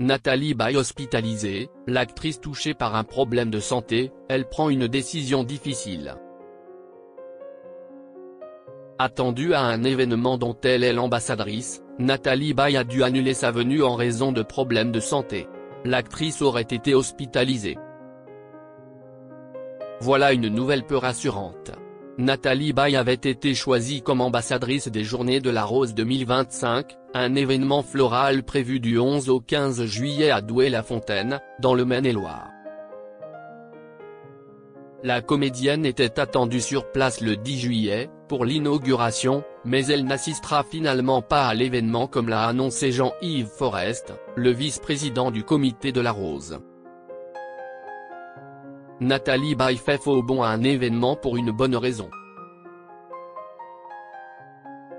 Nathalie Baye hospitalisée, l'actrice touchée par un problème de santé, elle prend une décision difficile. Attendue à un événement dont elle est l'ambassadrice, Nathalie Baye a dû annuler sa venue en raison de problèmes de santé. L'actrice aurait été hospitalisée. Voilà une nouvelle peu rassurante. Nathalie Baye avait été choisie comme ambassadrice des Journées de la Rose 2025, un événement floral prévu du 11 au 15 juillet à Douai-la-Fontaine, dans le Maine-et-Loire. La comédienne était attendue sur place le 10 juillet, pour l'inauguration, mais elle n'assistera finalement pas à l'événement comme l'a annoncé Jean-Yves Forest, le vice-président du Comité de la Rose. Nathalie Baye fait faux bond à un événement pour une bonne raison.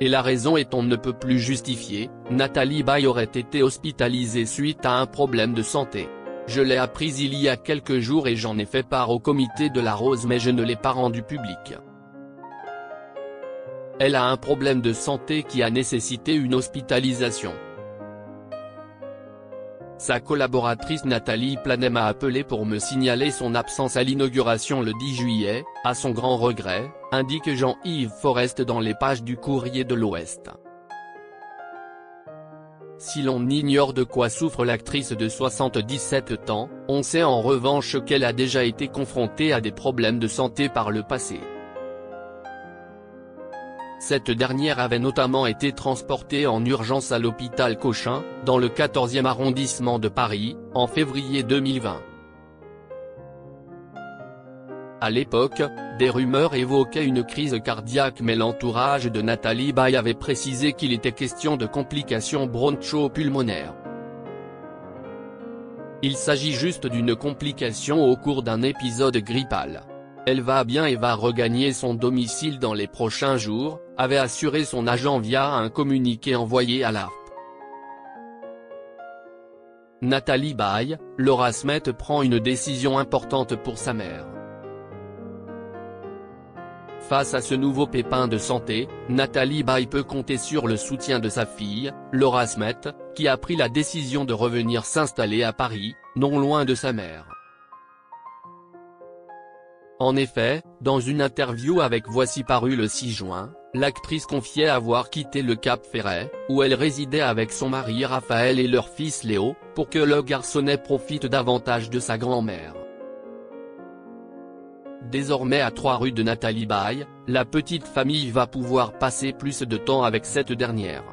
Et la raison est on ne peut plus justifier, Nathalie Baye aurait été hospitalisée suite à un problème de santé. Je l'ai appris il y a quelques jours et j'en ai fait part au Comité de la Rose mais je ne l'ai pas rendu public. Elle a un problème de santé qui a nécessité une hospitalisation. Sa collaboratrice Nathalie Planet m'a appelé pour me signaler son absence à l'inauguration le 10 juillet, à son grand regret, indique Jean-Yves Forest dans les pages du Courrier de l'Ouest. Si l'on ignore de quoi souffre l'actrice de 77 ans, on sait en revanche qu'elle a déjà été confrontée à des problèmes de santé par le passé. Cette dernière avait notamment été transportée en urgence à l'hôpital Cochin, dans le 14e arrondissement de Paris, en février 2020. À l'époque, des rumeurs évoquaient une crise cardiaque mais l'entourage de Nathalie Baye avait précisé qu'il était question de complications broncho-pulmonaires. Il s'agit juste d'une complication au cours d'un épisode grippal. Elle va bien et va regagner son domicile dans les prochains jours, avait assuré son agent via un communiqué envoyé à l'AFP. Nathalie Baye, Laura Smet prend une décision importante pour sa mère. Face à ce nouveau pépin de santé, Nathalie Baye peut compter sur le soutien de sa fille, Laura Smet, qui a pris la décision de revenir s'installer à Paris, non loin de sa mère. En effet, dans une interview avec Voici paru le 6 juin, l'actrice confiait avoir quitté le Cap-Ferret, où elle résidait avec son mari Raphaël et leur fils Léo, pour que le garçonnet profite davantage de sa grand-mère. Désormais à 3 rue de Nathalie Baye, la petite famille va pouvoir passer plus de temps avec cette dernière.